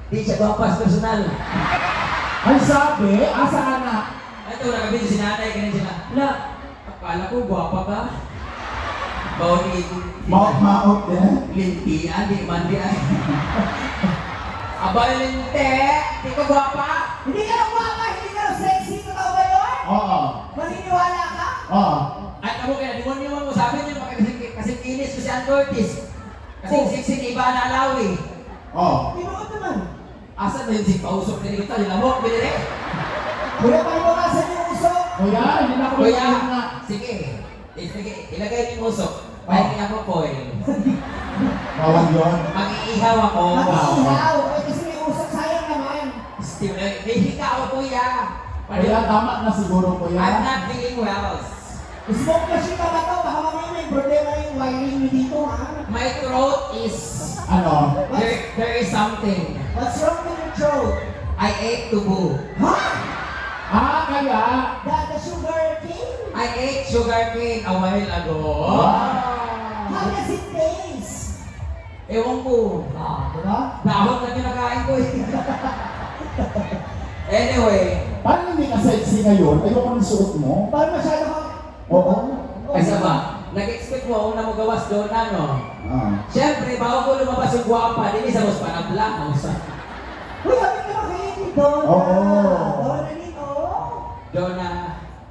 Di siya guwapas personal. Ay sabi, asa ka na? Ito, nakabili si nanay, ganyan sila. Wala, akala ko guwapa ka. Bawi, Maot din. lintian, di man di ay. Abay, linte, di ka guwapa. Hindi ka lang guwapa, hindi ka lang sexy. Totoo ba yun? Oo. Maniniwala ka? Oo. At ako kaya, demonyo mo sabi niyo, kasi kinis ko si Ann Curtis. Kasi Oh. siksik iba na alawi. Oo. Tinuod naman. Asa na yung pausok na kita, yung lamok, binili. Kuya, paliwasan yung usok. Kuya, hindi na ako Kuya, mayayain nga. sige. Ilagay niyo yung usok. Pahingi ako foil. Bawal yun. Mag-iihaw ako. Mag-ihaw. Eh, kasi may usok, sayang naman. May hika ako, kuya. Kuya, tama na siguro I'm kuya. not feeling well. Smoke machine ka ba ito? Baka mamaya may problema yung wiring nyo dito, ha? My throat is... Ano? There is something. What's wrong with your throat? I ate tubo. Ha? Kaya. The sugar cane? I ate sugar cane a while ago. How does it taste? Ewan ko. Diba? Dahon na kinakain ko eh. Anyway, Paano hindi ka sexy ngayon? Ayoko ng suot mo. Parang masyado ka... Oo. ay ba? Nag-expect mo ako na magawas doon na, no? Ah. Siyempre, bago ko lumabas yung guwapa, din isa mas panabla. Uy, sabi ka ba kayo ni Donna? Oo. Donna dito. Doon na...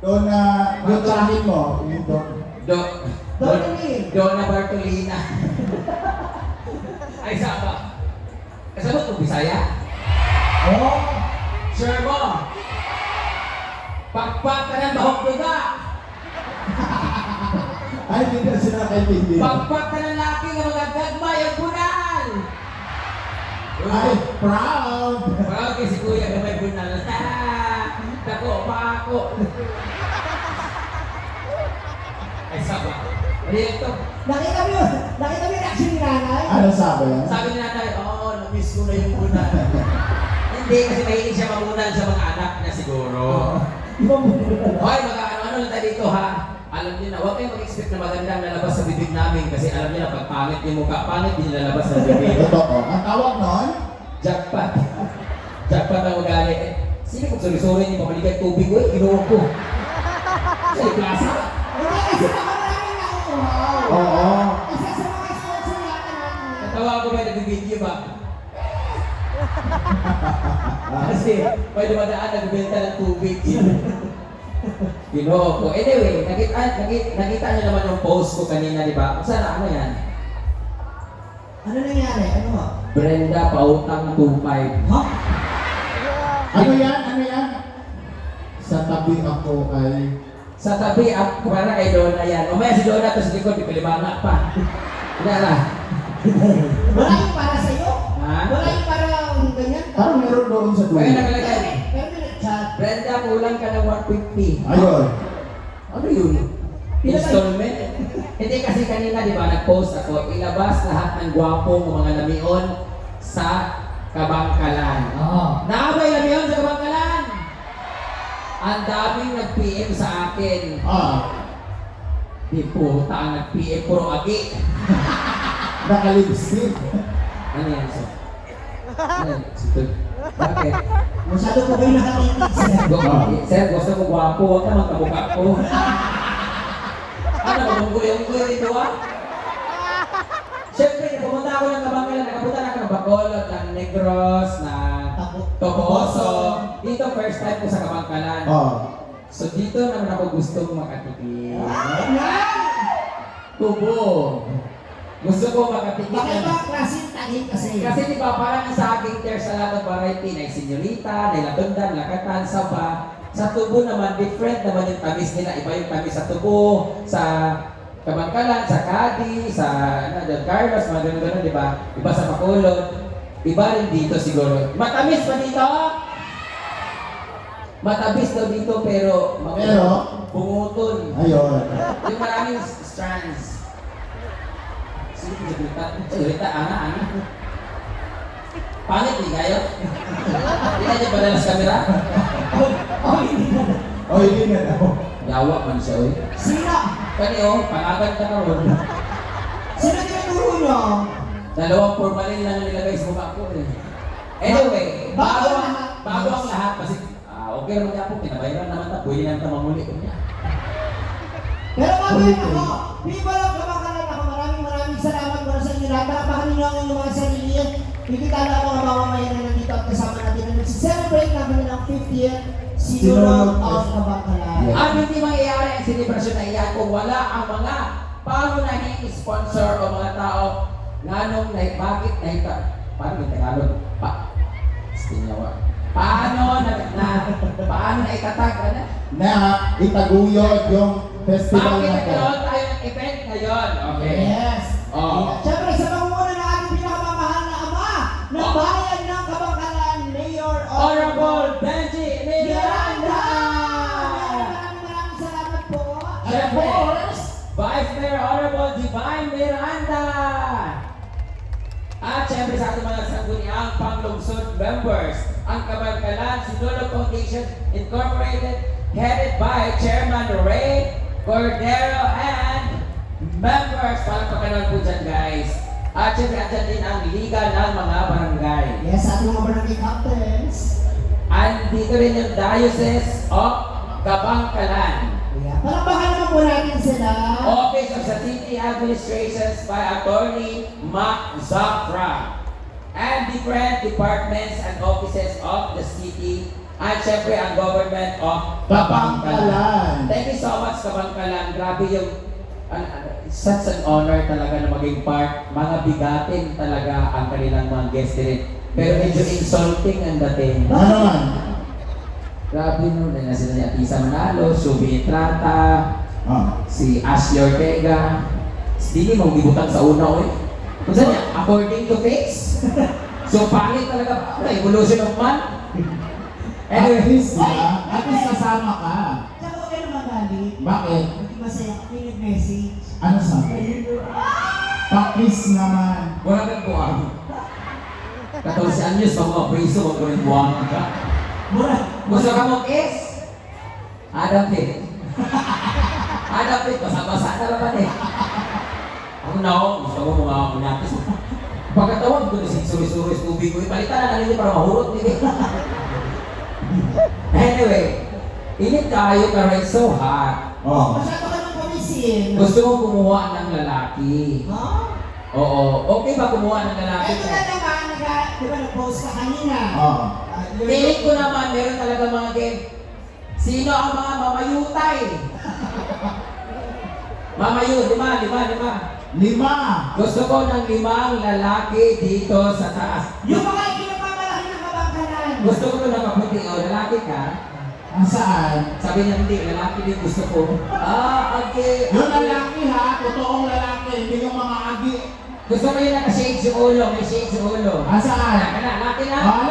Doon na, yung trahin mo. Yung doon. Doon na Bartolina. Ay, saan ba? Kasabot mo, Bisaya? Oo. Sure mo? Pagpag ka ng bahog duga! Ay, hindi na sila kaibigan. Pagpag ka ng laki ng mga gagmay ang bunal! Ay, proud! Proud kay si Kuya na may bunal. Dako, pa ako. Ay, saba. Dito. Nakita mo yun? Nakita mo yung reaction ni nanay? Ano sabi? Sabi ni nanay, oo, na-miss ko na yung bunal. Hindi, kasi mahilig siya mamunal sa mga anak niya siguro. Ibang mo Hoy, ano lang tayo dito ha? Alam niyo na, huwag kayong mag-expect na magandang lalabas sa bibig namin kasi alam niyo na pag pangit yung mukha, pangit din lalabas sa bibig. Totoo. Ang tawag nun? Jackpot. Jackpot ang ugali. Eh, sino kung suri-suri niyo pamaligay tubig ko, inuwa ko. Sa klasa. Hindi kasi baka maraming nauuhaw. Oo. Isa sa mga sponsor yata natin. Natawa ko ba nag-video ba? Kasi may dumadaan nagbenta ng tubig. Ginoo ko. Anyway, nakita niyo naman yung post ko kanina, di ba? Kung saan ano yan? Ano nangyari? Ano mo? Brenda pautang 2.5. Ha? Ano yan? Ano yan? Sa tabi ako ay... Sa tabi, para kay Donna yan. Umaya si Donna, tapos likod, ipilibangat pa. Wala na. Wala yung para sa'yo? Ha? Wala yung para ganyan? Parang meron doon sa dulo. Kaya nakalagay. Pero may nag-chat. Brenda, kulang ka ng 150. Ayun. Ano yun? Installment? Hindi kasi kanina, di ba, nag-post ako, ilabas lahat ng gwapong mga lamion sa Kabangkalan. Oo. Nakabay lamion sa Kabangkalan! Ang daming nag-PM sa akin. Di puta ang nag-PM, puro agi. Nakalipstick. Ano yan, sir? Ano yan? Bakit? Masyado po kayo nakatitig sir. Sir, gusto mo gwapo, huwag naman kamukha ko. Ano, munggoy-unggoy dito ah? Siyempre, pumunta ako ng Kabangkalan, nakapunta na ako ng Bacolod, ng Negros, ng Toboso. Dito, first time ko sa Kabangkalan. Oo. So dito naman ako gustong makatikim. Yan! Tubo. Gusto ko makatikim. Bakit ba klase yung tanim kasi? Kasi di ba parang sa aking there's a lot of variety na senyorita, na latundan, lakatan, saba. Sa tubo naman, different naman yung tamis nila. Iba yung tamis sa tubo, sa Kabangkalan, sa Cadi, sa Don Carlos, mga ganun-ganun, di ba? Iba sa Bacolod. Iba rin dito siguro. Matamis pa dito? Matamis daw dito pero bungutol. Ayun. Yung maraming strands. Sige, salita, ana. Pangit, di kayo? Hindi na niyo padala sa camera? Oh, hindi na. Oh, hindi na daw. Yawa man siya, oy. Sino? Kani, pangagan ka na ron. Sino tinuturo nyo? Dalawang formalin lang ang nilagay sa mukha ko, eh. Anyway, Bago bago, ang lahat. bago ang lahat, kasi okay naman niya po, pinabayaran naman na, pwede naman mamuli ko niya. Pero bago yun ako, people of Kabangkalan ako, maraming salamat muna sa inyo lahat. Palakpakan ninyo ang inyong mga sarili. Nakikita na ang mga mamamayan na nandito at kasama natin na nagsi-celebrate na kanilang 50th Sinulog of Kabangkalan. Yeah. At hindi mangyayari ang selebrasyon na iyan kung wala ang mga pangunahing sponsor o mga tao nganong na bakit na paano yung Tagalog? Stinyawa. Paano na itatag ano? Na itaguyod yung festival Bakit na to. nagkaroon tayo ng event ngayon? Okay. Yes. Oh. Siyempre, sa pangunguna ng ating pinakamamahal na ama ng Oh. bayan ng Kabangkalan, Mayor Honorable Benji Miranda! Miranda! Maraming salamat po. And of course, Vice Mayor Honorable Divine Miranda! At syempre sa ating mga sangguniang panglungsod members, ang Kabangkalan Sinulog Foundation Incorporated, headed by Chairman Ray Cordero and members, parang pagkanan po dyan guys. At syempre andyan din ang Liga ng mga Barangay. Yes, ating mga barangay captains. Andito rin yung Diocese of Kabangkalan. Yeah. Palakpakan naman po natin sila. Office of the City Administrations by Attorney Mac Zafra. And different departments and offices of the city. At syempre ang government of Kabangkalan. Thank you so much Kabangkalan. Grabe yung such an honor talaga na maging part. Mga bigatin talaga ang kanilang mga guests din. Pero medyo insulting ang dating. Ano man? Grabe no, dahil na sila ni Atisa Manalo, Subi Etrata, Ah. si Ashley Ortega. Hindi mo gibutang sa una eh. Kung saan niya, according to face. So pangit talaga, evolution of man. At Anyway, least, at least kasama ka. Tsaka huwag kayo magalit. Bakit? Hindi masaya ako yung message. Ano sabi? Pakis naman. wala kang buwang. 14 anyos, pag mga priso, wag ko rin buwang ka. Mura. Gusto ka mo kiss? Adam Pitt. Adam Pitt, basa-basa na naman eh. Ako na ako, gusto ko mga kunapis. Pagkatawag ko na suri-suri sa tubig ko, ipalitan na natin para mahurot nila. Anyway, init kayo pero it's so hot. Oh. Masyado ka ng pumisin. Gusto mo kumuha ng lalaki. Ha? Oo, okay ba kumuha ng lalaki? Ito na naman, di ba nag-post ka kanina? Oo. Pilit ko naman, meron talaga mga game. Sino ang mga mamayutay? Mamayu, lima. 5. Gusto ko ng 5 lalaki dito sa taas. Yung mga ikinapamalahan ng Kabangkalan. Gusto ko na nakaputi, o lalaki ka? Ang saan? Sabi niya, hindi, lalaki din gusto ko. Okay. Yung lalaki ha, totoong lalaki, hindi yung mga agi. Gusto ko yung naka-shades yung ulo, may shades yung ulo. Ang saan? Lalaki na, lalaki na. Ah,